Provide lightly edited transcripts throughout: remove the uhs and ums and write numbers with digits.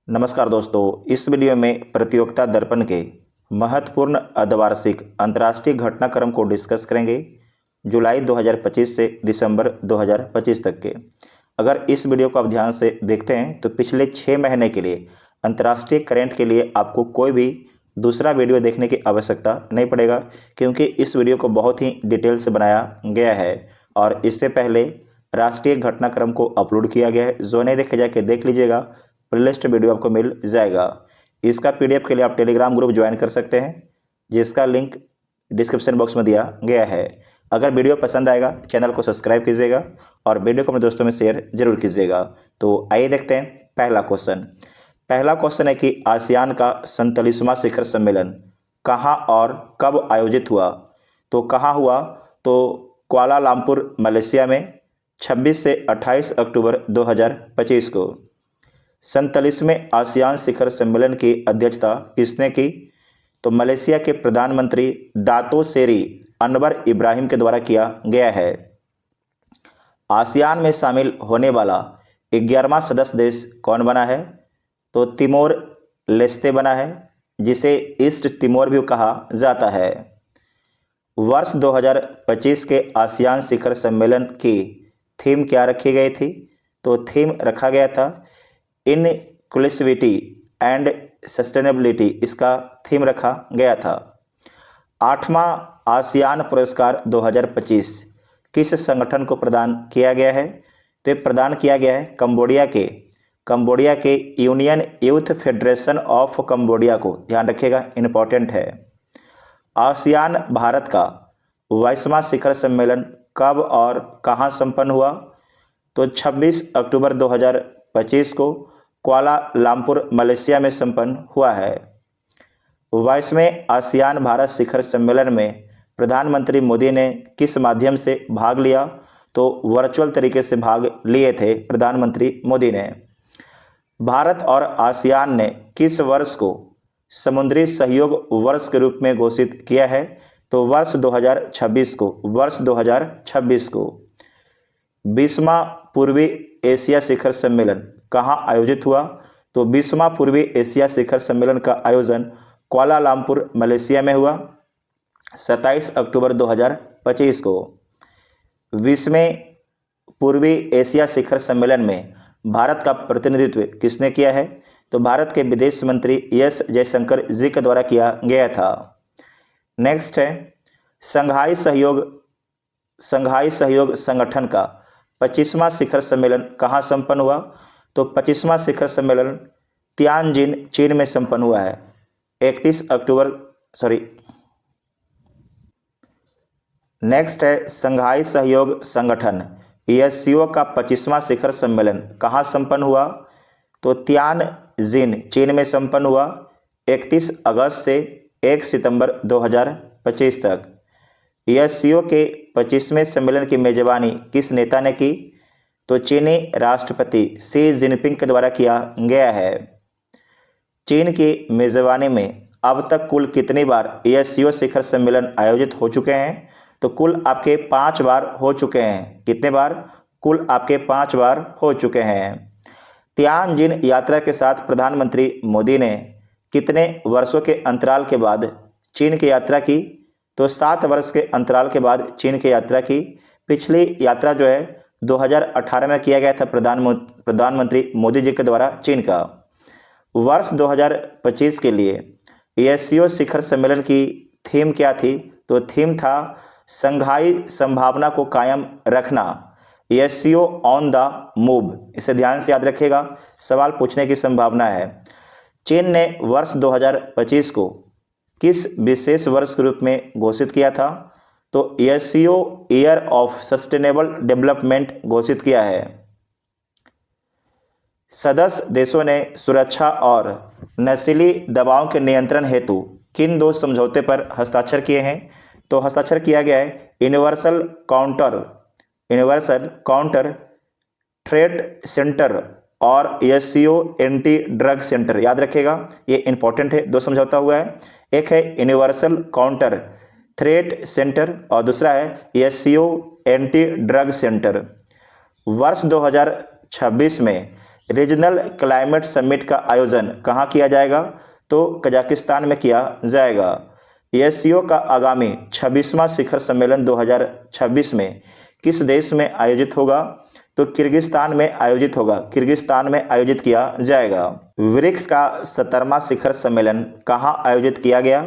नमस्कार दोस्तों, इस वीडियो में प्रतियोगिता दर्पण के महत्वपूर्ण अर्धवार्षिक अंतर्राष्ट्रीय घटनाक्रम को डिस्कस करेंगे जुलाई 2025 से दिसंबर 2025 तक के। अगर इस वीडियो को आप ध्यान से देखते हैं तो पिछले 6 महीने के लिए अंतर्राष्ट्रीय करंट के लिए आपको कोई भी दूसरा वीडियो देखने की आवश्यकता नहीं पड़ेगा, क्योंकि इस वीडियो को बहुत ही डिटेल से बनाया गया है और इससे पहले राष्ट्रीय घटनाक्रम को अपलोड किया गया है। जो नहीं देखे जाके देख लीजिएगा, प्लेलिस्ट वीडियो आपको मिल जाएगा। इसका पीडीएफ के लिए आप टेलीग्राम ग्रुप ज्वाइन कर सकते हैं, जिसका लिंक डिस्क्रिप्शन बॉक्स में दिया गया है। अगर वीडियो पसंद आएगा चैनल को सब्सक्राइब कीजिएगा और वीडियो को अपने दोस्तों में शेयर जरूर कीजिएगा। तो आइए देखते हैं पहला क्वेश्चन है कि आसियान का 47वां शिखर सम्मेलन कहाँ और कब आयोजित हुआ। तो कहाँ हुआ? तो कुआलालंपुर मलेशिया में 26 से 28 अक्टूबर 2025 को। 47वें आसियान शिखर सम्मेलन की अध्यक्षता किसने की? तो मलेशिया के प्रधानमंत्री दातो सेरी अनवर इब्राहिम के द्वारा किया गया है। आसियान में शामिल होने वाला 11वां सदस्य देश कौन बना है? तो तिमोर लेस्ते बना है, जिसे ईस्ट तिमोर भी कहा जाता है। वर्ष 2025 के आसियान शिखर सम्मेलन की थीम क्या रखी गई थी? तो थीम रखा गया था इनक्लूसिविटी एंड सस्टेनेबिलिटी, इसका थीम रखा गया था। 8वां आसियान पुरस्कार 2025 किस संगठन को प्रदान किया गया है? तो ये प्रदान किया गया है कंबोडिया के union youth federation of Cambodia को। ध्यान रखिएगा, इंपॉर्टेंट है। आसियान भारत का 22वां शिखर सम्मेलन कब और कहां संपन्न हुआ? तो 26 अक्टूबर 2025 को कुआलालंपुर मलेशिया में संपन्न हुआ है। 22वें आसियान भारत शिखर सम्मेलन में प्रधानमंत्री मोदी ने किस माध्यम से भाग लिया? तो वर्चुअल तरीके से भाग लिए थे प्रधानमंत्री मोदी ने। भारत और आसियान ने किस वर्ष को समुद्री सहयोग वर्ष के रूप में घोषित किया है? तो वर्ष 2026 को। 20वां पूर्वी एशिया शिखर सम्मेलन कहाँ आयोजित हुआ? तो 20वां पूर्वी एशिया शिखर सम्मेलन का आयोजन कुआलालंपुर मलेशिया में हुआ 27 अक्टूबर 2025 को। 20वें पूर्वी एशिया शिखर सम्मेलन में भारत का प्रतिनिधित्व किसने किया है? तो भारत के विदेश मंत्री एस जयशंकर जी के द्वारा किया गया था। नेक्स्ट है संघाई सहयोग संगठन का 25वां शिखर सम्मेलन कहाँ संपन्न हुआ? तो 25वां शिखर सम्मेलन तियानजिन चीन में संपन्न हुआ है 31 अक्टूबर। नेक्स्ट है संघाई सहयोग संगठन एससीओ का 25वां शिखर सम्मेलन कहाँ संपन्न हुआ? तो तियानजिन चीन में संपन्न हुआ 31 अगस्त से 1 सितंबर 2025 तक। एससीओ के 25वें सम्मेलन की मेजबानी किस नेता ने की? तो चीनी राष्ट्रपति शी जिनपिंग के द्वारा किया गया है। चीन की मेजबानी में अब तक कुल कितनी बार एससीओ शिखर सम्मेलन आयोजित हो चुके हैं? तो कुल आपके 5 बार हो चुके हैं। कितने बार? कुल आपके 5 बार हो चुके हैं। तियानजिन यात्रा के साथ प्रधानमंत्री मोदी ने कितने वर्षों के अंतराल के बाद चीन की यात्रा की? तो 7 वर्ष के अंतराल के बाद चीन की यात्रा की। पिछली यात्रा जो है 2018 में किया गया था प्रधानमंत्री मोदी जी के द्वारा चीन का। वर्ष 2025 के लिए एससीओ शिखर सम्मेलन की थीम क्या थी? तो थीम था संघाई संभावना को कायम रखना, एससीओ ऑन द मूव। इसे ध्यान से याद रखिएगा, सवाल पूछने की संभावना है। चीन ने वर्ष 2025 को किस विशेष वर्ष के रूप में घोषित किया था? तो SCO year of sustainable development घोषित किया है। सदस्य देशों ने सुरक्षा और नशीली दवाओं के नियंत्रण हेतु किन 2 समझौते पर हस्ताक्षर किए हैं? तो हस्ताक्षर किया गया है यूनिवर्सल काउंटर ट्रेड सेंटर और एससीओ एंटी ड्रग सेंटर। याद रखिएगा, ये इंपॉर्टेंट है। 2 समझौता हुआ है, एक है यूनिवर्सल काउंटर थ्रेट सेंटर और दूसरा है एससीओ एंटी ड्रग सेंटर। वर्ष 2026 में रीजनल क्लाइमेट समिट का आयोजन कहाँ किया जाएगा? तो कजाकिस्तान में किया जाएगा। एससीओ का आगामी 26वां शिखर सम्मेलन 2026 में किस देश में आयोजित होगा? तो किर्गिस्तान में आयोजित होगा। किर्गिस्तान में आयोजित किया जाएगा। ब्रिक्स का 17वां शिखर सम्मेलन कहाँ आयोजित किया गया?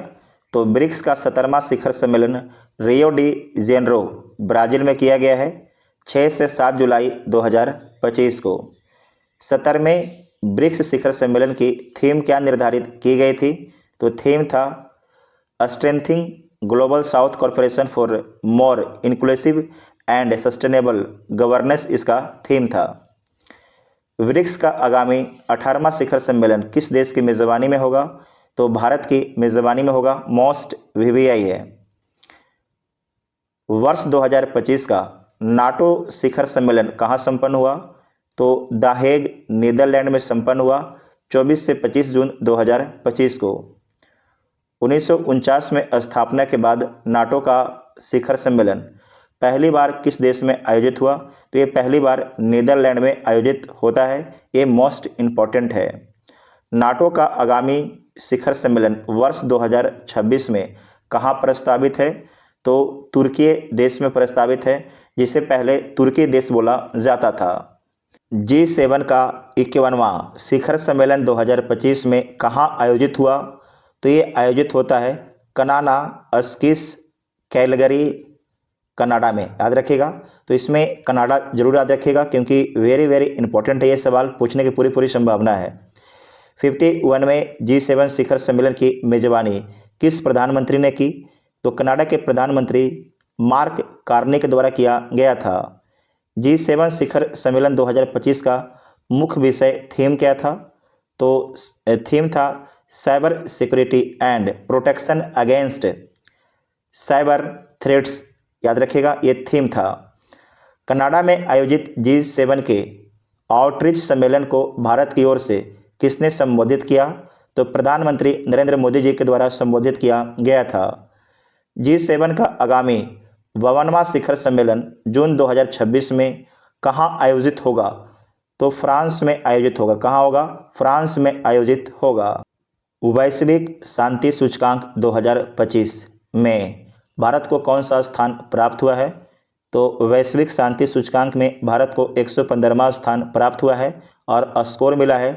तो ब्रिक्स का 17वां शिखर सम्मेलन रियो डी जेनेरो ब्राजील में किया गया है 6 से 7 जुलाई 2025 को। 17वें ब्रिक्स शिखर सम्मेलन की थीम क्या निर्धारित की गई थी? तो थीम था strengthening global south corporation for more inclusive and sustainable governance इसका थीम था। ब्रिक्स का आगामी 18वां शिखर सम्मेलन किस देश की मेज़बानी में होगा? तो भारत की मेज़बानी में होगा। मोस्ट वीवीआई है। वर्ष 2025 का नाटो शिखर सम्मेलन कहाँ संपन्न हुआ? तो द हेग नीदरलैंड में संपन्न हुआ 24 से 25 जून 2025 को। 1949 में स्थापना के बाद नाटो का शिखर सम्मेलन पहली बार किस देश में आयोजित हुआ? तो ये पहली बार नीदरलैंड में आयोजित होता है। ये मोस्ट इम्पॉर्टेंट है। नाटो का आगामी शिखर सम्मेलन वर्ष 2026 में कहाँ प्रस्तावित है? तो तुर्की देश में प्रस्तावित है, जिसे पहले तुर्की देश बोला जाता था। G7 का 51वां शिखर सम्मेलन 2025 में कहाँ आयोजित हुआ? तो ये आयोजित होता है कनानास्किस कैलगरी कनाडा में। याद रखिएगा। तो इसमें कनाडा जरूर याद रखिएगा, क्योंकि वेरी इंपॉर्टेंट है। ये सवाल पूछने की पूरी संभावना है। 51वें G7 शिखर सम्मेलन की मेजबानी किस प्रधानमंत्री ने की? तो कनाडा के प्रधानमंत्री मार्क कार्नी के द्वारा किया गया था। G7 शिखर सम्मेलन 2025 का मुख्य विषय थीम क्या था? तो थीम था cyber security and protection against cyber threats. याद रखिएगा, ये थीम था। कनाडा में आयोजित G7 के आउटरीच सम्मेलन को भारत की ओर से किसने संबोधित किया? तो प्रधानमंत्री नरेंद्र मोदी जी के द्वारा संबोधित किया गया था। G7 का आगामी 52वां शिखर सम्मेलन जून 2026 में कहाँ आयोजित होगा? तो फ्रांस में आयोजित होगा। कहाँ होगा? फ्रांस में आयोजित होगा। वैश्विक शांति सूचकांक 2025 में भारत को कौन सा स्थान प्राप्त हुआ है? तो वैश्विक शांति सूचकांक में भारत को 115वां स्थान प्राप्त हुआ है और स्कोर मिला है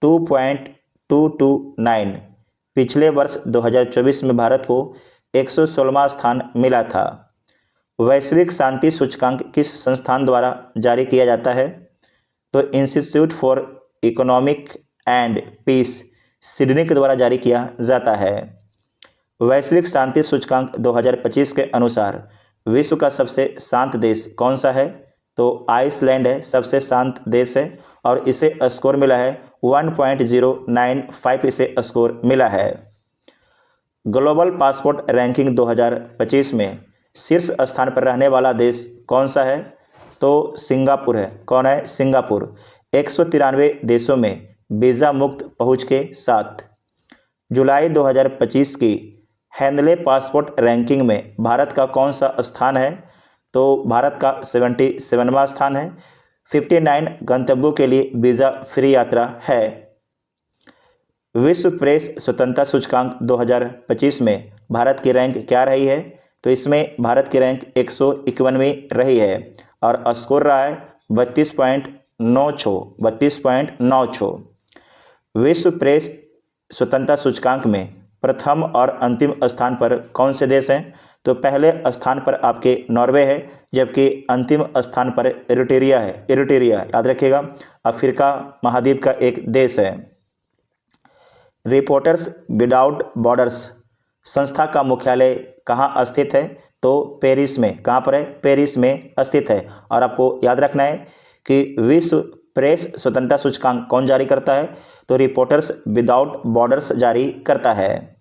2.229। पिछले वर्ष 2024 में भारत को 116वां स्थान मिला था। वैश्विक शांति सूचकांक किस संस्थान द्वारा जारी किया जाता है? तो institute for economic and peace Sydney के द्वारा जारी किया जाता है। वैश्विक शांति सूचकांक 2025 के अनुसार विश्व का सबसे शांत देश कौन सा है? तो आइसलैंड है, सबसे शांत देश है और इसे स्कोर मिला है 1.095। इसे स्कोर मिला है। ग्लोबल पासपोर्ट रैंकिंग 2025 में शीर्ष स्थान पर रहने वाला देश कौन सा है? तो सिंगापुर है। कौन है? सिंगापुर। 193 देशों में वीज़ा मुक्त पहुंच के साथ। जुलाई 2025 की हैंडले पासपोर्ट रैंकिंग में भारत का कौन सा स्थान है? तो भारत का 77वां स्थान है। 59 गंतव्यों के लिए वीज़ा फ्री यात्रा है। विश्व प्रेस स्वतंत्रता सूचकांक 2025 में भारत की रैंक क्या रही है? तो इसमें भारत की रैंक 151वीं रही है और स्कोर रहा है 32.96। विश्व प्रेस स्वतंत्रता सूचकांक में प्रथम और अंतिम स्थान पर कौन से देश हैं? तो पहले स्थान पर आपके नॉर्वे है, जबकि अंतिम स्थान पर इरिट्रिया है। इरिट्रिया याद रखिएगा, अफ्रीका महाद्वीप का एक देश है। रिपोर्टर्स विदाउट बॉर्डर्स संस्था का मुख्यालय कहाँ स्थित है? तो पेरिस में। कहाँ पर है? पेरिस में स्थित है। और आपको याद रखना है कि विश्व प्रेस स्वतंत्रता सूचकांक कौन जारी करता है? तो रिपोर्टर्स विदाउट बॉर्डर्स जारी करता है।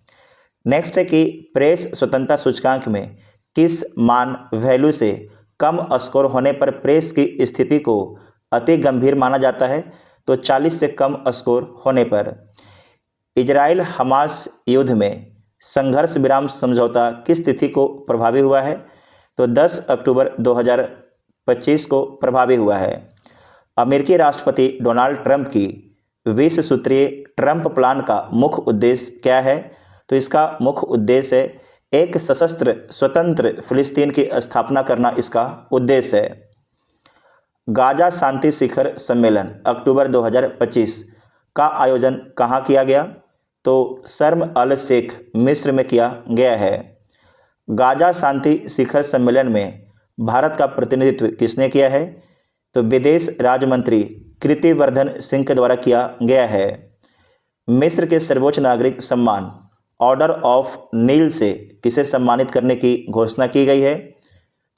नेक्स्ट है कि प्रेस स्वतंत्रता सूचकांक में किस मान वैल्यू से कम स्कोर होने पर प्रेस की स्थिति को अति गंभीर माना जाता है? तो 40 से कम स्कोर होने पर। इजराइल हमास युद्ध में संघर्ष विराम समझौता किस तिथि को प्रभावी हुआ है? तो 10 अक्टूबर 2025 को प्रभावी हुआ है। अमेरिकी राष्ट्रपति डोनाल्ड ट्रंप की 20 सूत्रीय ट्रंप प्लान का मुख्य उद्देश्य क्या है? तो इसका मुख्य उद्देश्य है एक सशस्त्र स्वतंत्र फिलिस्तीन की स्थापना करना इसका उद्देश्य है। गाजा शांति शिखर सम्मेलन अक्टूबर 2025 का आयोजन कहाँ किया गया? तो शर्म अल शेख मिस्र में किया गया है। गाजा शांति शिखर सम्मेलन में भारत का प्रतिनिधित्व किसने किया है? तो विदेश राज्य मंत्री कीर्तिवर्धन सिंह के द्वारा किया गया है। मिस्र के सर्वोच्च नागरिक सम्मान ऑर्डर ऑफ नील से किसे सम्मानित करने की घोषणा की गई है?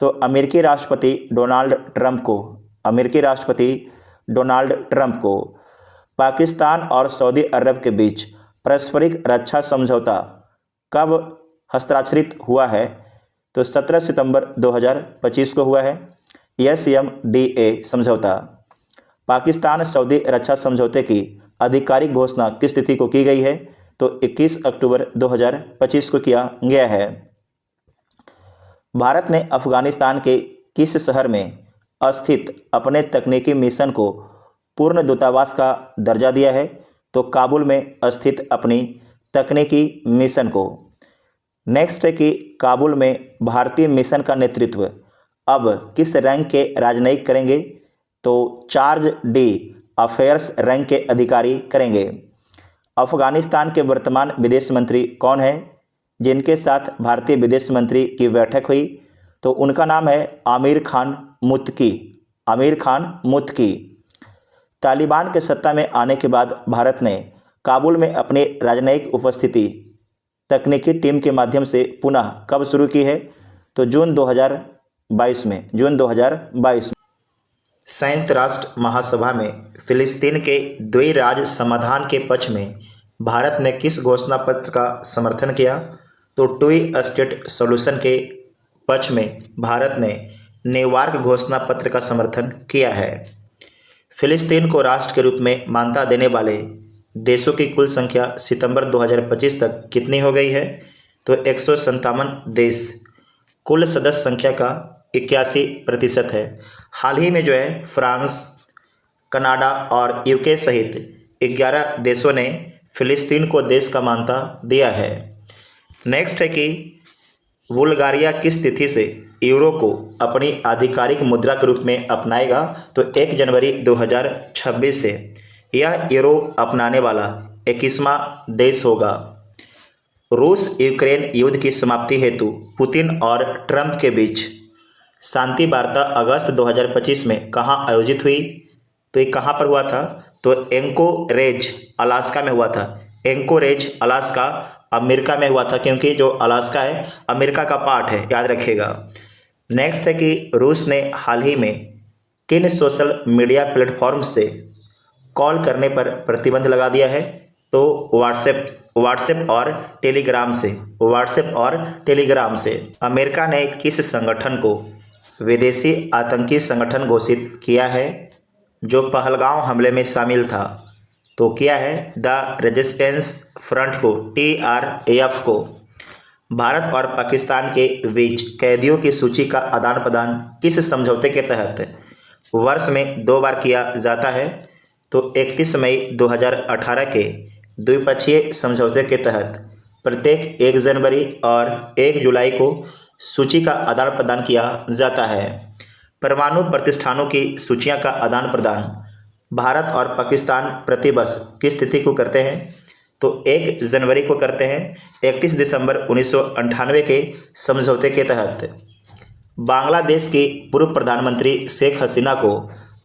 तो अमेरिकी राष्ट्रपति डोनाल्ड ट्रंप को पाकिस्तान और सऊदी अरब के बीच पारस्परिक रक्षा समझौता कब हस्ताक्षरित हुआ है? तो 17 सितंबर 2025 को हुआ है। SMDA समझौता। पाकिस्तान सऊदी रक्षा समझौते की आधिकारिक घोषणा किस तिथि को की गई है? तो 21 अक्टूबर 2025 को किया गया है। भारत ने अफगानिस्तान के किस शहर में स्थित अपने तकनीकी मिशन को पूर्ण दूतावास का दर्जा दिया है? तो काबुल में स्थित अपनी तकनीकी मिशन को। नेक्स्ट है कि काबुल में भारतीय मिशन का नेतृत्व अब किस रैंक के राजनयिक करेंगे? तो चार्ज डी अफेयर्स रैंक के अधिकारी करेंगे। अफगानिस्तान के वर्तमान विदेश मंत्री कौन है जिनके साथ भारतीय विदेश मंत्री की बैठक हुई? तो उनका नाम है आमिर खान मुत्तकी। तालिबान के सत्ता में आने के बाद भारत ने काबुल में अपनी राजनयिक उपस्थिति तकनीकी टीम के माध्यम से पुनः कब शुरू की है? तो जून 2022 में। संयुक्त राष्ट्र महासभा में फिलिस्तीन के द्विराज्य समाधान के पक्ष में भारत ने किस घोषणा पत्र का समर्थन किया? तो टू स्टेट सॉल्यूशन के पक्ष में भारत ने न्यूयॉर्क घोषणा पत्र का समर्थन किया है। फिलिस्तीन को राष्ट्र के रूप में मान्यता देने वाले देशों की कुल संख्या सितंबर 2025 तक कितनी हो गई है? तो 157 देश। कुल सदस्य संख्या का 81% है। हाल ही में जो है फ्रांस, कनाडा और यूके सहित 11 देशों ने फिलिस्तीन को देश का मान्यता दिया है। नेक्स्ट है कि बुल्गारिया किस तिथि से यूरो को अपनी आधिकारिक मुद्रा के रूप में अपनाएगा? तो 1 जनवरी 2026 से यह यूरो अपनाने वाला 21वां देश होगा। रूस यूक्रेन युद्ध की समाप्ति हेतु पुतिन और ट्रंप के बीच शांति वार्ता अगस्त 2025 में कहाँ आयोजित हुई? तो ये कहाँ पर हुआ था? तो एंकोरेज अलास्का में हुआ था। एंकोरेज अलास्का अमेरिका में हुआ था, क्योंकि जो अलास्का है अमेरिका का पार्ट है, याद रखिएगा। नेक्स्ट है कि रूस ने हाल ही में किन सोशल मीडिया प्लेटफॉर्म से कॉल करने पर प्रतिबंध लगा दिया है? तो व्हाट्सएप और टेलीग्राम से। अमेरिका ने किस संगठन को विदेशी आतंकी संगठन घोषित किया है जो पहलगांव हमले में शामिल था? तो किया है द रेजिस्टेंस फ्रंट को, TRAF को। भारत और पाकिस्तान के बीच कैदियों की सूची का आदान प्रदान किस समझौते के तहत वर्ष में 2 बार किया जाता है? तो 31 मई 2018 के द्विपक्षीय समझौते के तहत प्रत्येक 1 जनवरी और 1 जुलाई को सूची का आदान प्रदान किया जाता है। परमाणु प्रतिष्ठानों की सूचियां का आदान प्रदान भारत और पाकिस्तान प्रतिवर्ष किस तिथि को करते हैं? तो 1 जनवरी को करते हैं। 31 दिसंबर 1998 के समझौते के तहत बांग्लादेश की पूर्व प्रधानमंत्री शेख हसीना को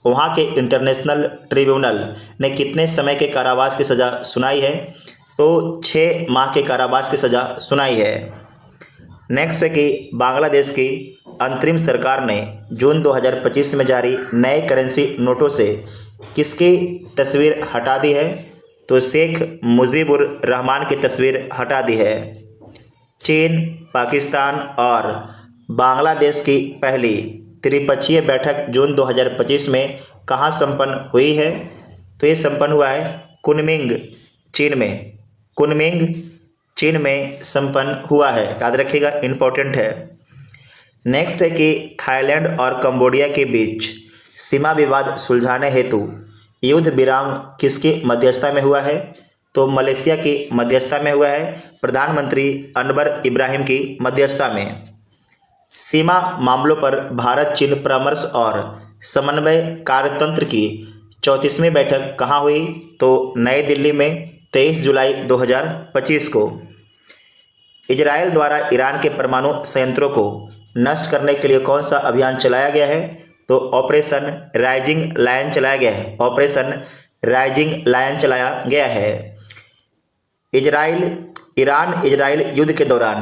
वहां के इंटरनेशनल ट्रिब्यूनल ने कितने समय के कारावास की सज़ा सुनाई है? तो 6 माह के कारावास की सज़ा सुनाई है। नेक्स्ट है कि बांग्लादेश की अंतरिम सरकार ने जून 2025 में जारी नए करेंसी नोटों से किसकी तस्वीर हटा दी है? तो शेख मुजीबुर रहमान की तस्वीर हटा दी है। चीन, पाकिस्तान और बांग्लादेश की पहली त्रिपक्षीय बैठक जून 2025 में कहाँ संपन्न हुई है? तो ये संपन्न हुआ है कुनमिंग, चीन में संपन्न हुआ है, याद रखिएगा, इंपॉर्टेंट है। नेक्स्ट है कि थाईलैंड और कंबोडिया के बीच सीमा विवाद सुलझाने हेतु युद्ध विराम किसकी मध्यस्थता में हुआ है? तो मलेशिया की मध्यस्थता में हुआ है, प्रधानमंत्री अनवर इब्राहिम की मध्यस्थता में। सीमा मामलों पर भारत चीन परामर्श और समन्वय कार्यतंत्र की 34वीं बैठक कहाँ हुई? तो नई दिल्ली में 23 जुलाई 2025 को। इजरायल द्वारा ईरान के परमाणु संयंत्रों को नष्ट करने के लिए कौन सा अभियान चलाया गया है? तो ऑपरेशन राइजिंग लायन चलाया गया है। ऑपरेशन राइजिंग लायन चलाया गया है। ईरान इजरायल युद्ध के दौरान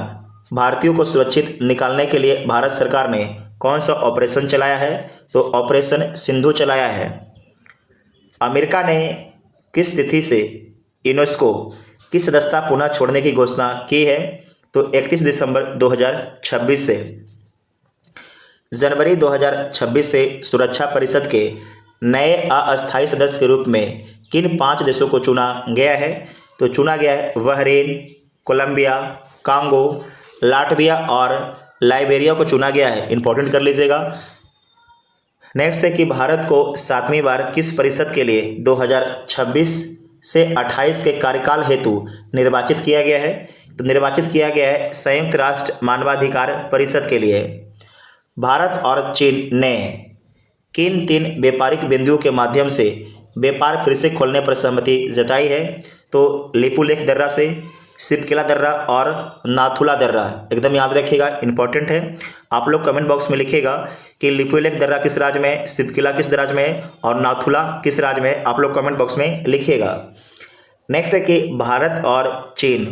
भारतीयों को सुरक्षित निकालने के लिए भारत सरकार ने कौन सा ऑपरेशन चलाया है? तो ऑपरेशन सिंधु चलाया है। अमेरिका ने किस तिथि से यूनेस्को की सदस्यता पुनः छोड़ने की घोषणा की है? तो 31 दिसंबर 2026 से। जनवरी 2026 से सुरक्षा परिषद के नए अस्थायी सदस्य के रूप में किन 5 देशों को चुना गया है? तो चुना गया है बहरीन, कोलंबिया, कांगो, लाटविया और लाइबेरिया को चुना गया है। इंपॉर्टेंट कर लीजिएगा। नेक्स्ट है कि भारत को 7वीं बार किस परिषद के लिए 2026 से 28 के कार्यकाल हेतु निर्वाचित किया गया है? तो निर्वाचित किया गया है संयुक्त राष्ट्र मानवाधिकार परिषद के लिए। भारत और चीन ने किन 3 व्यापारिक बिंदुओं के माध्यम से व्यापार फिर से खोलने पर सहमति जताई है? तो लिपुलेख दर्रा से, सिपकिला दर्रा और नाथुला दर्रा। एकदम याद रखिएगा, इंपॉर्टेंट है। आप लोग कमेंट बॉक्स में लिखिएगा कि लिपुलेख दर्रा किस राज्य में है, सिपकिला किस राज्य में है और नाथुला किस राज्य में है। आप लोग कमेंट बॉक्स में लिखिएगा। नेक्स्ट है कि भारत और चीन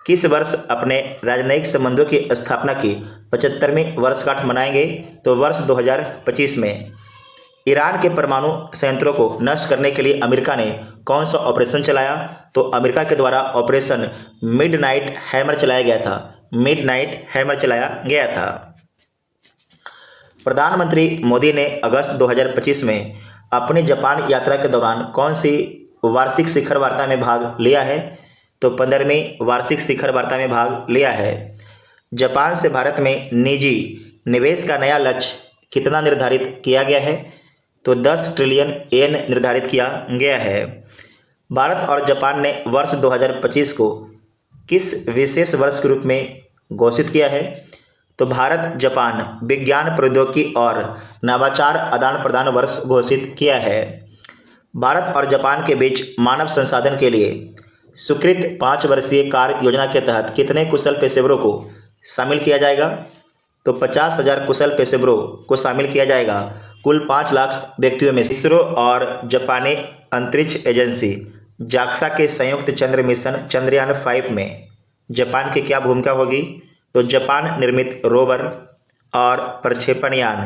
किस वर्ष अपने राजनयिक संबंधों की स्थापना की 75वीं वर्षगांठ मनाएंगे? तो वर्ष 2025 में। ईरान के परमाणु संयंत्रों को नष्ट करने के लिए अमेरिका ने कौन सा ऑपरेशन चलाया? तो अमेरिका के द्वारा ऑपरेशन मिडनाइट हैमर चलाया गया था। मिडनाइट हैमर चलाया गया था। प्रधानमंत्री मोदी ने अगस्त 2025 में अपनी जापान यात्रा के दौरान कौन सी वार्षिक शिखर वार्ता में भाग लिया है? तो 15वीं वार्षिक शिखर वार्ता में भाग लिया है। जापान से भारत में निजी निवेश का नया लक्ष्य कितना निर्धारित किया गया है? तो 10 ट्रिलियन येन निर्धारित किया गया है। भारत और जापान ने वर्ष 2025 को किस विशेष वर्ष के रूप में घोषित किया है? तो भारत जापान विज्ञान प्रौद्योगिकी और नवाचार आदान प्रदान वर्ष घोषित किया है। भारत और जापान के बीच मानव संसाधन के लिए स्वीकृत 5 वर्षीय कार्य योजना के तहत कितने कुशल पेशेवरों को शामिल किया जाएगा? तो 50,000 कुशल पेशेवरों को शामिल किया जाएगा कुल 5 लाख व्यक्तियों में। इसरो और जापानी अंतरिक्ष एजेंसी जाक्सा के संयुक्त चंद्र मिशन चंद्रयान 5 में जापान की क्या भूमिका होगी? तो जापान निर्मित रोवर और प्रक्षेपण यान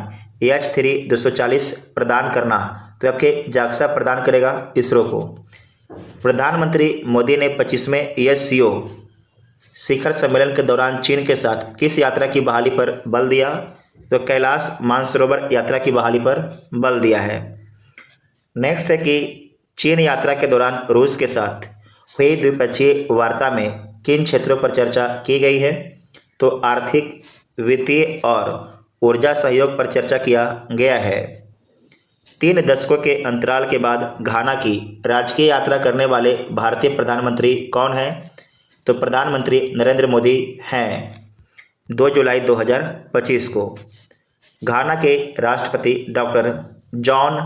H3 240 प्रदान करना तो आपके जाक्सा प्रदान करेगा इसरो को। प्रधानमंत्री मोदी ने 25वें SCO शिखर सम्मेलन के दौरान चीन के साथ किस यात्रा की बहाली पर बल दिया? तो कैलाश मानसरोवर यात्रा की बहाली पर बल दिया है। नेक्स्ट है कि चीन यात्रा के दौरान रूस के साथ हुई द्विपक्षीय वार्ता में किन क्षेत्रों पर चर्चा की गई है? तो आर्थिक, वित्तीय और ऊर्जा सहयोग पर चर्चा किया गया है। 3 दशकों के अंतराल के बाद घाना की राजकीय यात्रा करने वाले भारतीय प्रधानमंत्री कौन हैं? तो प्रधानमंत्री नरेंद्र मोदी हैं। 2 जुलाई 2025 को घाना के राष्ट्रपति डॉक्टर जॉन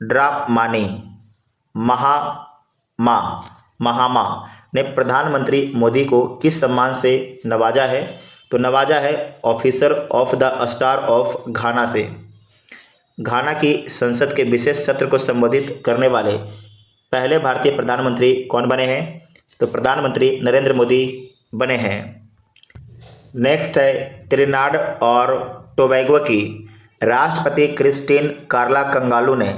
ड्रामानी महामा ने प्रधानमंत्री मोदी को किस सम्मान से नवाजा है? तो नवाजा है officer of the star of घाना से। घाना की संसद के विशेष सत्र को संबोधित करने वाले पहले भारतीय प्रधानमंत्री कौन बने हैं? तो प्रधानमंत्री नरेंद्र मोदी बने हैं। नेक्स्ट है त्रिनाड और टोबैगो की राष्ट्रपति क्रिस्टीन कार्ला कंगालू ने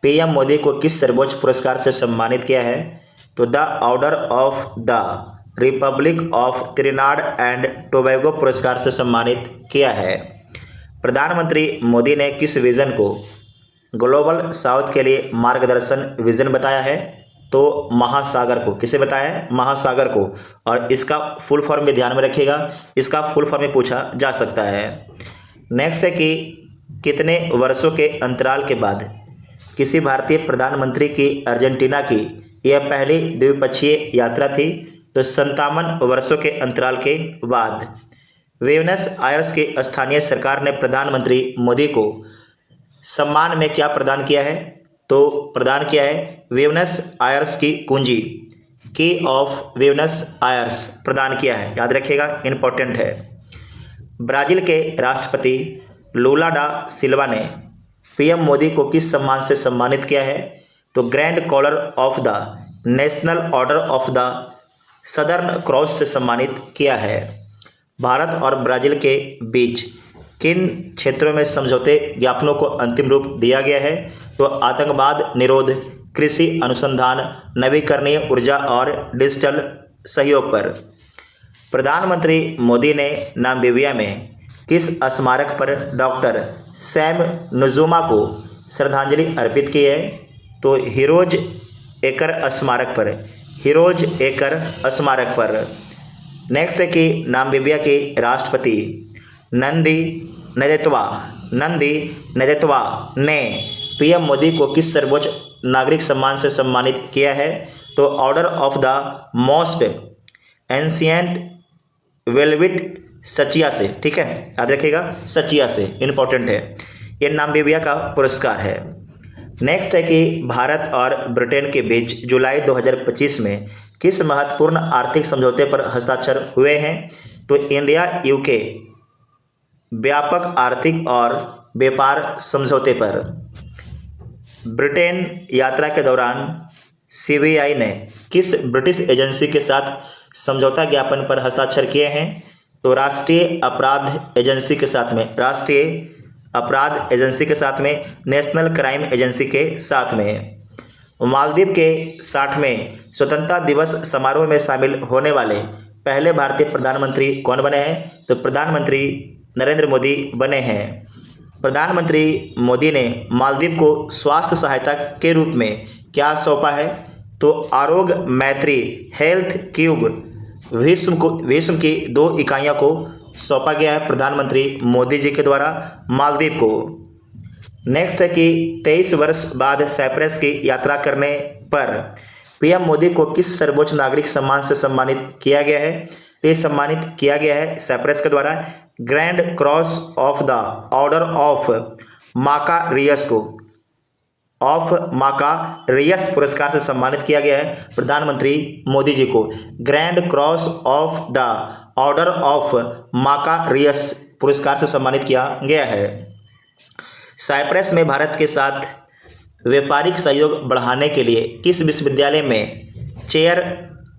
पीएम मोदी को किस सर्वोच्च पुरस्कार से सम्मानित किया है? तो the Order of the Republic of Trinidad and Tobago पुरस्कार से सम्मानित किया है। प्रधानमंत्री मोदी ने किस विजन को ग्लोबल साउथ के लिए मार्गदर्शन विजन बताया है? तो महासागर को। किसे बताया है? महासागर को। और इसका फुल फॉर्म भी ध्यान में रखिएगा, इसका फुल फॉर्म में पूछा जा सकता है। नेक्स्ट है कि कितने वर्षों के अंतराल के बाद किसी भारतीय प्रधानमंत्री की अर्जेंटीना की यह पहली द्विपक्षीय यात्रा थी? तो 57 वर्षों के अंतराल के बाद। ब्यूनस आयर्स की स्थानीय सरकार ने प्रधानमंत्री मोदी को सम्मान में क्या प्रदान किया है? तो प्रदान किया है ब्यूनस आयर्स की कुंजी, की ऑफ ब्यूनस आयर्स प्रदान किया है। याद रखिएगा, इंपॉर्टेंट है। ब्राजील के राष्ट्रपति लूला डा सिल्वा ने पीएम मोदी को किस सम्मान से सम्मानित किया है? तो grand collar of the national order of the southern cross से सम्मानित किया है। भारत और ब्राजील के बीच किन क्षेत्रों में समझौते ज्ञापनों को अंतिम रूप दिया गया है? तो आतंकवाद निरोध, कृषि अनुसंधान, नवीकरणीय ऊर्जा और डिजिटल सहयोग पर। प्रधानमंत्री मोदी ने नामीबिया में किस स्मारक पर डॉक्टर सैम नुजुमा को श्रद्धांजलि अर्पित की है? तो हीरोज एकर स्मारक पर, हीरोज एकर स्मारक पर। नेक्स्ट है कि नामीबिया के राष्ट्रपति नंदी नदेतवा ने पीएम मोदी को किस सर्वोच्च नागरिक सम्मान से सम्मानित किया है? तो Order of the Most Ancient Welwitschia से। ठीक है, याद रखिएगा, सचिया से, इंपॉर्टेंट है। ये नामीबिया का पुरस्कार है। नेक्स्ट है कि भारत और ब्रिटेन के बीच जुलाई 2025 में किस महत्वपूर्ण आर्थिक समझौते पर हस्ताक्षर हुए हैं? तो इंडिया यूके व्यापक आर्थिक और व्यापार समझौते पर। ब्रिटेन यात्रा के दौरान सीबीआई ने किस ब्रिटिश एजेंसी के साथ समझौता ज्ञापन पर हस्ताक्षर किए हैं? तो राष्ट्रीय अपराध एजेंसी के साथ में, राष्ट्रीय अपराध एजेंसी के साथ में, नेशनल क्राइम एजेंसी के साथ में। मालदीव के 60वें स्वतंत्रता दिवस समारोह में शामिल होने वाले पहले भारतीय प्रधानमंत्री कौन बने हैं? तो प्रधानमंत्री नरेंद्र मोदी बने हैं। प्रधानमंत्री मोदी ने मालदीव को स्वास्थ्य सहायता के रूप में क्या सौंपा है? तो आरोग्य मैत्री हेल्थ क्यूब विश्व की 2 इकाइयों को सौंपा गया है प्रधानमंत्री मोदी जी के द्वारा मालदीव को। नेक्स्ट है कि 23 वर्ष बाद साइप्रस की यात्रा करने पर पीएम मोदी को किस सर्वोच्च नागरिक सम्मान से सम्मानित किया गया है? तो ये सम्मानित किया गया है साइप्रस के द्वारा Grand Cross of the Order of Makarios को, ऑफ माकारियस पुरस्कार से सम्मानित किया गया है प्रधानमंत्री मोदी जी को। Grand Cross of the Order of Makarios पुरस्कार से सम्मानित किया गया है। साइप्रस में भारत के साथ व्यापारिक सहयोग बढ़ाने के लिए किस विश्वविद्यालय में चेयर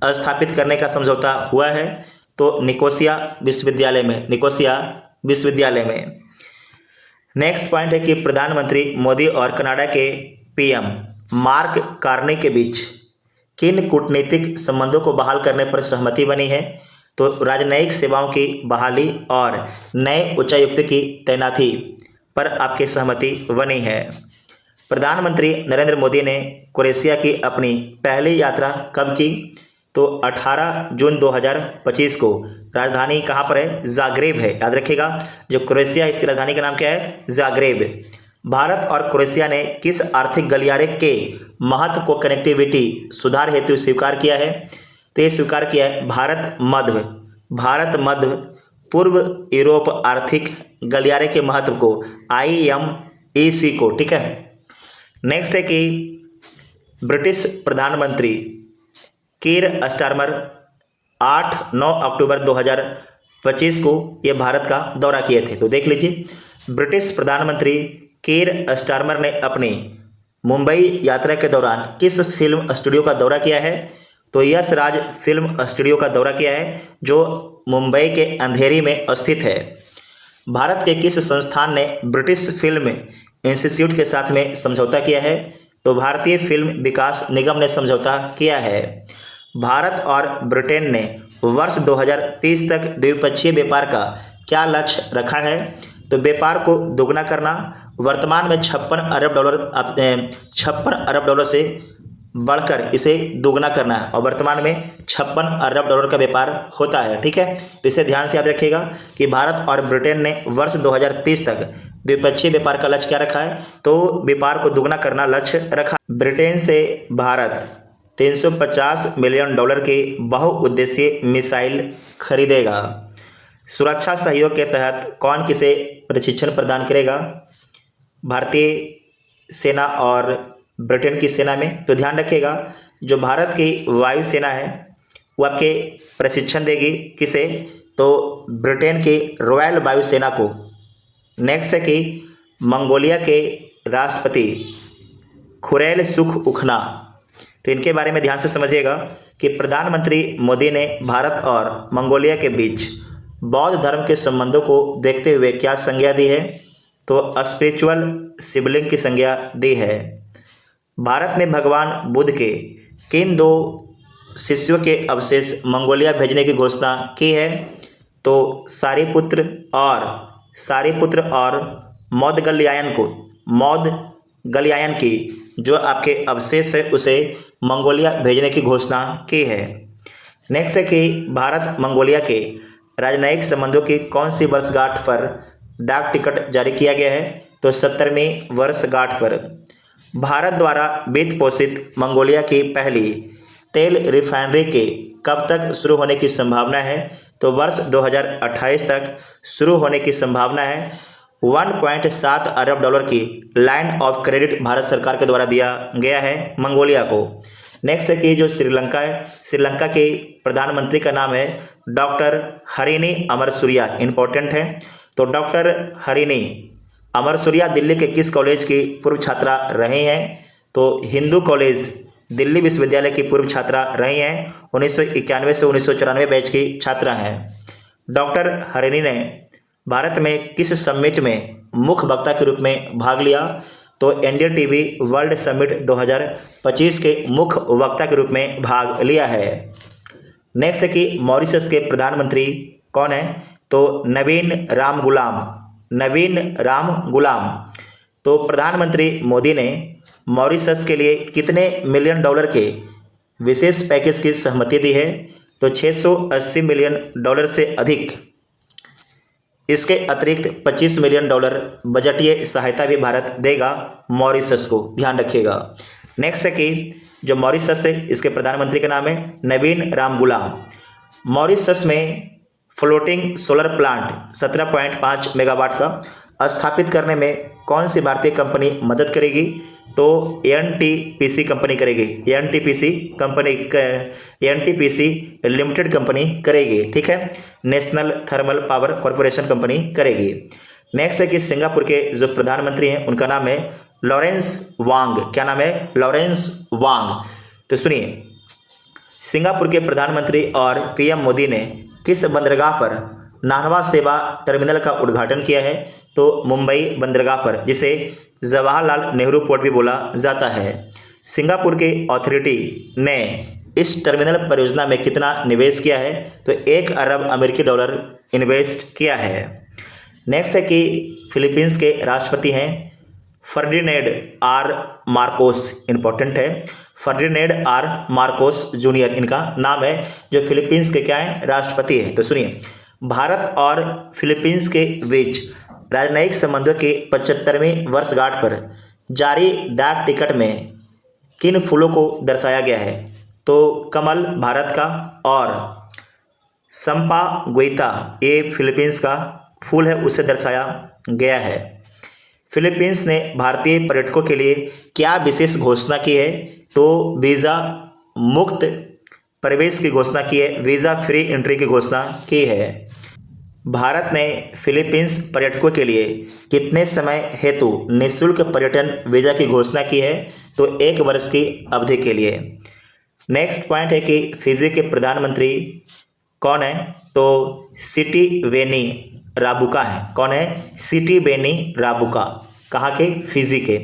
स्थापित करने का समझौता हुआ है? तो निकोसिया विश्वविद्यालय में, निकोसिया विश्वविद्यालय में। नेक्स्ट पॉइंट है कि प्रधानमंत्री मोदी और कनाडा के पीएम मार्क कार्नी के बीच किन कूटनीतिक संबंधों को बहाल करने पर सहमति बनी है? तो राजनयिक सेवाओं की बहाली और नए उच्चायुक्त की तैनाती पर आपकी सहमति बनी है। प्रधानमंत्री नरेंद्र मोदी ने क्रोएशिया की अपनी पहली यात्रा कब की? तो 18 जून 2025 को। राजधानी कहाँ पर है? जाग्रेब है। याद रखिएगा, जो क्रोएशिया है इसकी राजधानी का नाम क्या है? जाग्रेब। भारत और क्रोएशिया ने किस आर्थिक गलियारे के महत्व को कनेक्टिविटी सुधार हेतु स्वीकार किया है? तो ये स्वीकार किया है भारत मध्य पूर्व यूरोप आर्थिक गलियारे के महत्व को, IMEC को। ठीक है। नेक्स्ट है कि ब्रिटिश प्रधानमंत्री कीर स्टारमर 8-9 अक्टूबर 2025 को ये भारत का दौरा किए थे। तो देख लीजिए, ब्रिटिश प्रधानमंत्री कीर स्टारमर ने अपनी मुंबई यात्रा के दौरान किस फिल्म स्टूडियो का दौरा किया है? तो यश राज फिल्म स्टूडियो का दौरा किया है, जो मुंबई के अंधेरी में स्थित है। भारत के किस संस्थान ने ब्रिटिश फिल्म इंस्टीट्यूट के साथ में समझौता किया है? तो भारतीय फिल्म विकास निगम ने समझौता किया है। भारत और ब्रिटेन ने वर्ष 2030 तक द्विपक्षीय व्यापार का क्या लक्ष्य रखा है? तो व्यापार को दोगुना करना। वर्तमान में 56 अरब डॉलर से बढ़कर इसे दोगुना करना है और वर्तमान में 56 अरब डॉलर का व्यापार होता है। ठीक है, तो इसे ध्यान से याद रखिएगा कि भारत और ब्रिटेन ने वर्ष 2030 तक द्विपक्षीय व्यापार का लक्ष्य क्या रखा है, तो व्यापार को दोगुना करना लक्ष्य रखा। ब्रिटेन से भारत 350 मिलियन डॉलर के बहुउद्देशीय मिसाइल खरीदेगा। सुरक्षा सहयोग के तहत कौन किसे प्रशिक्षण प्रदान करेगा? भारतीय सेना और ब्रिटेन की सेना में। तो ध्यान रखिएगा, जो भारत की वायुसेना है वो आपके प्रशिक्षण देगी किसे, तो ब्रिटेन की रॉयल वायुसेना को। नेक्स्ट है कि मंगोलिया के राष्ट्रपति खुरैल सुखउखना, तो इनके बारे में ध्यान से समझिएगा कि प्रधानमंत्री मोदी ने भारत और मंगोलिया के बीच बौद्ध धर्म के संबंधों को देखते हुए क्या संज्ञा दी है, तो स्पिरिचुअल सिबलिंग की संज्ञा दी है। भारत ने भगवान बुद्ध के किन 2 शिष्यों के अवशेष मंगोलिया भेजने की घोषणा की है, तो सारिपुत्र और मौदगल्यायन की जो आपके अवशेष है उसे मंगोलिया भेजने की घोषणा की है। नेक्स्ट है कि भारत मंगोलिया के राजनयिक संबंधों की कौन सी वर्षगांठ पर डाक टिकट जारी किया गया है, तो 70वीं वर्षगांठ पर। भारत द्वारा वित्त पोषित मंगोलिया की पहली तेल रिफाइनरी के कब तक शुरू होने की संभावना है, तो वर्ष 2028 तक शुरू होने की संभावना है। 1.7 अरब डॉलर की लाइन ऑफ क्रेडिट भारत सरकार के द्वारा दिया गया है मंगोलिया को। नेक्स्ट है कि जो श्रीलंका है, श्रीलंका के प्रधानमंत्री का नाम है डॉक्टर हरिनी अमरसूरिया, इंपॉर्टेंट है। तो डॉक्टर हरिनी अमरसूरिया दिल्ली के किस कॉलेज की पूर्व छात्रा रही हैं, तो हिंदू कॉलेज दिल्ली विश्वविद्यालय की पूर्व छात्रा रही हैं। 1991 से 1994 बैच की छात्रा हैं। डॉक्टर हरिनी ने भारत में किस समिट में मुख्य वक्ता के रूप में भाग लिया, तो एनडीटीवी वर्ल्ड समिट 2025 के मुख्य वक्ता के रूप में भाग लिया है। नेक्स्ट है कि मॉरिशस के प्रधानमंत्री कौन है, तो नवीन राम गुलाम। तो प्रधानमंत्री मोदी ने मॉरिशस के लिए कितने मिलियन डॉलर के विशेष पैकेज की सहमति दी है, तो 680 मिलियन डॉलर से अधिक। इसके अतिरिक्त 25 मिलियन डॉलर बजटीय सहायता भी भारत देगा मॉरिशस को, ध्यान रखिएगा। नेक्स्ट है कि जो मॉरिशस है इसके प्रधानमंत्री का नाम है नवीन राम गुलाम। मॉरिशस में फ्लोटिंग सोलर प्लांट 17.5 मेगावाट का स्थापित करने में कौन सी भारतीय कंपनी मदद करेगी, तो एनटीपीसी कंपनी करेगी। एनटीपीसी लिमिटेड कंपनी करेगी। ठीक है, national thermal power corporation company करेगी। नेक्स्ट है कि सिंगापुर के जो प्रधानमंत्री हैं उनका नाम है लॉरेंस वांग। क्या नाम है? लॉरेंस वांग। तो सुनिए, सिंगापुर के प्रधानमंत्री और पीएम मोदी ने किस बंदरगाह पर नाहवा सेवा टर्मिनल का उद्घाटन किया है, तो मुंबई बंदरगाह पर, जिसे जवाहरलाल नेहरू पोर्ट भी बोला जाता है। सिंगापुर के अथॉरिटी ने इस टर्मिनल परियोजना में कितना निवेश किया है, तो 1 अरब अमेरिकी डॉलर इन्वेस्ट किया है। नेक्स्ट है कि फिलीपींस के राष्ट्रपति हैं फर्डिनेंड आर मार्कोस, इंपॉर्टेंट है। फर्डिनेंड आर मार्कोस जूनियर इनका नाम है, जो फिलीपींस के क्या है? राष्ट्रपति है। तो सुनिए, भारत और फिलीपींस के बीच राजनयिक संबंधों के 75वीं वर्षगांठ पर जारी डाक टिकट में किन फूलों को दर्शाया गया है, तो कमल भारत का और संपा गुइता ये फिलीपींस का फूल है, उसे दर्शाया गया है। फिलीपींस ने भारतीय पर्यटकों के लिए क्या विशेष घोषणा की है, तो वीज़ा मुक्त प्रवेश की घोषणा की है, वीज़ा फ्री एंट्री की घोषणा की है। भारत ने फिलीपींस पर्यटकों के लिए कितने समय हेतु निःशुल्क पर्यटन वीज़ा की घोषणा की है, तो 1 वर्ष की अवधि के लिए। नेक्स्ट पॉइंट है कि फिजी के प्रधानमंत्री कौन है, तो सिटिवेनी राबुका है। कौन है? Sitiveni Rabuka. कहाँ के? फिजी के।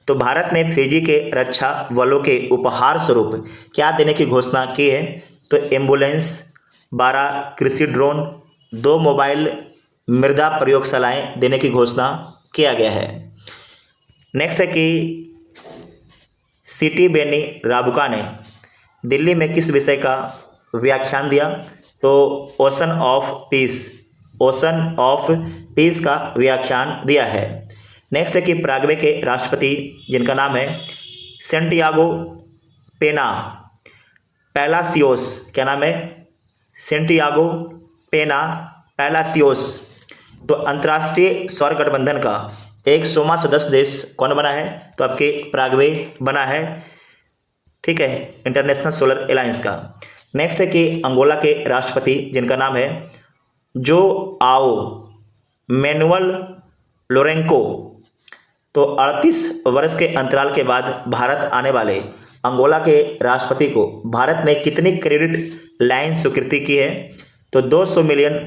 तो भारत ने फिजी के रक्षा बलों के उपहार स्वरूप क्या देने की घोषणा की है, तो एम्बुलेंस, 12 कृषि ड्रोन, 2 मोबाइल मृदा प्रयोगशालाएं देने की घोषणा किया गया है। नेक्स्ट है कि सिटी बेनी राबुका ने दिल्ली में किस विषय का व्याख्यान दिया? तो ocean of peace, ocean of peace का व्याख्यान दिया है। नेक्स्ट है कि पराग्वे के राष्ट्रपति जिनका नाम है सेंटियागो पेना पैलासियोस, क्या नाम है? सेंटियागो पेना पैलासियोस। तो अंतर्राष्ट्रीय सौर गठबंधन का 100वां सदस्य देश कौन बना है? तो आपके पराग्वे बना है, ठीक है, इंटरनेशनल सोलर अलायंस का। नेक्स्ट है कि अंगोला के राष्ट्रपति जिनका नाम है जो आओ मैनुअल लोरेंको। तो 38 वर्ष के अंतराल के बाद भारत आने वाले अंगोला के राष्ट्रपति को भारत ने कितनी क्रेडिट लाइन स्वीकृति की है? तो $200 मिलियन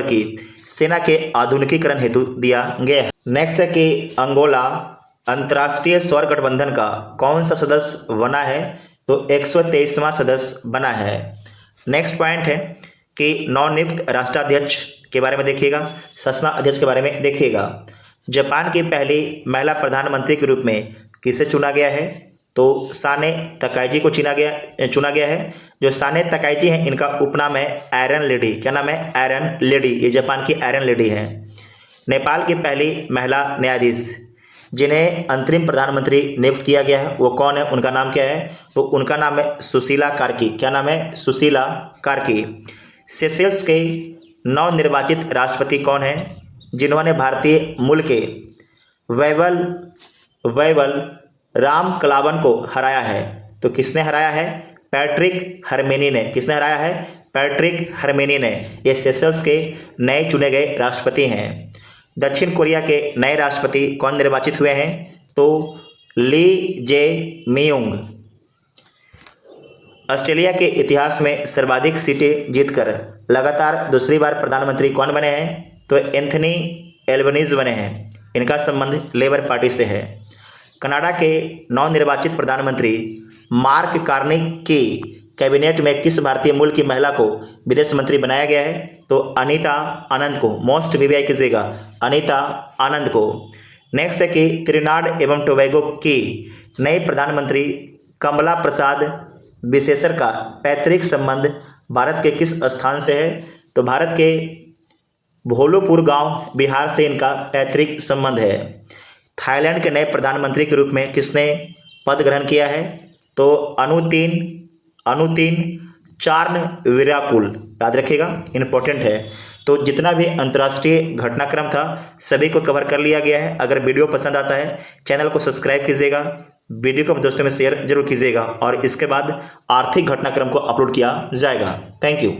की सेना के आधुनिकीकरण हेतु दिया गया है। नेक्स्ट है कि अंगोला अंतर्राष्ट्रीय सौर गठबंधन का कौन सा सदस्य बना है? तो 123वां सदस्य बना है। नेक्स्ट पॉइंट है कि नवनियुक्त राष्ट्राध्यक्ष के बारे में देखिएगा, शासना अध्यक्ष के बारे में देखिएगा। जापान की पहली महिला प्रधानमंत्री के रूप में किसे चुना गया है? तो साने तकाइची को चुना गया है। जो साने तकाइची हैं इनका उपनाम है आयरन लेडी। क्या नाम है? Iron lady. ये जापान की आयरन लेडी है। नेपाल की पहली महिला न्यायाधीश जिन्हें अंतरिम प्रधानमंत्री नियुक्त किया गया है वो कौन है? उनका नाम क्या है? तो उनका नाम है सुशीला कार्की। क्या नाम है? सुशीला कार्की। सेशेल्स के नवनिर्वाचित राष्ट्रपति कौन है जिन्होंने भारतीय मूल के वैवल राम कलावन को हराया है? तो किसने हराया है? पैट्रिक हरमेनी ने। किसने हराया है? पैट्रिक हरमेनी ने। ये सेशेल्स के नए चुने गए राष्ट्रपति हैं। दक्षिण कोरिया के नए राष्ट्रपति कौन निर्वाचित हुए हैं? तो ली जे मियोंग। ऑस्ट्रेलिया के इतिहास में सर्वाधिक सीटें जीतकर लगातार दूसरी बार प्रधानमंत्री कौन बने हैं? तो एंथनी एल्बनीज बने हैं। इनका संबंध लेबर पार्टी से है। कनाडा के नवनिर्वाचित प्रधानमंत्री मार्क कार्नी की कैबिनेट में किस भारतीय मूल की महिला को विदेश मंत्री बनाया गया है? तो अनीता आनंद को। मोस्ट वीवीआई कीजिएगा, अनीता आनंद को। नेक्स्ट है कि त्रिनाड एवं टोबैगो की नई प्रधानमंत्री कमला प्रसाद विशेषर का पैतृक संबंध भारत के किस स्थान से है? तो भारत के भोलूपुर गांव बिहार से इनका पैतृक संबंध है। थाईलैंड के नए प्रधानमंत्री के रूप में किसने पद ग्रहण किया है? तो अनुतिन चार्नविराकुल। याद रखिएगा, इंपॉर्टेंट है। तो जितना भी अंतर्राष्ट्रीय घटनाक्रम था सभी को कवर कर लिया गया है। अगर वीडियो पसंद आता है चैनल को सब्सक्राइब कीजिएगा, वीडियो को अपने दोस्तों में शेयर जरूर कीजिएगा और इसके बाद आर्थिक घटनाक्रम को अपलोड किया जाएगा। Thank you.